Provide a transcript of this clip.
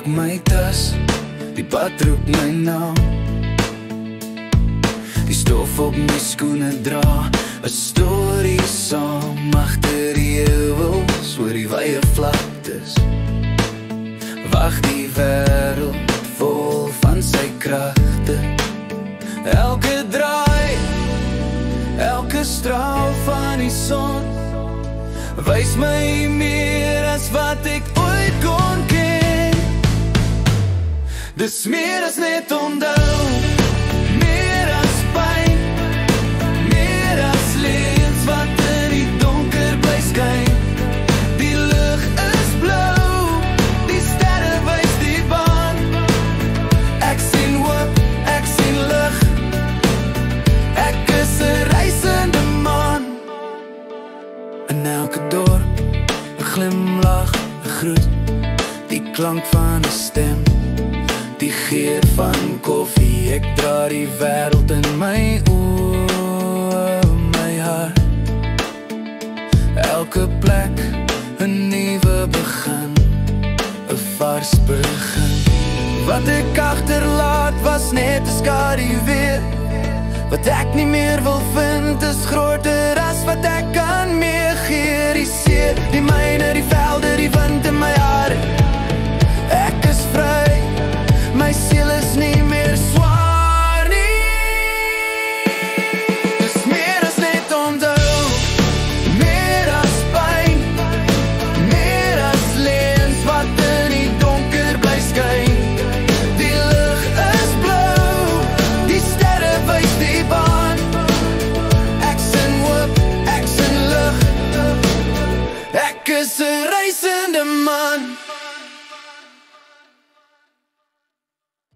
pak my tas, die pad roep my naam. Die stof op my skoene dra 'n storie saam agter die heuwels oor die wye vlaktes. Wag die wêreld vol van sy kragte. Elke draai, elke straal van die son wys my meer as wat ek ooit kon ken. Dis meer as net onthou, meer as pyn, meer as leuns wat in die donker bly skyn. Die lug is blou, die sterre wys die baan. Ek sien hoop, ek sien lig, ek is 'n reisende man. In elke dorp, 'n glimlach, 'n groet, die klank van 'n stem, die geur van koffie. Ek dra die wêreld in my oë, my hart. Elke plek 'n nuwe begin, 'n vars begin. Wat ek agterlaat was net 'n skaduwee. Wat ek nie meer wil vind is groter as wat ek kan meegee. Die see, die myne, die velde, die wind in my hare. Ek is vry, my siel is nie meer swaar nie. Dis meer as net onthou, meer as pyn, meer as leuns wat in die donker bly skyn. Die lug is blou, die sterre wys die baan. Ek sien hoop, ek sien lig, ek is 'n reisende man.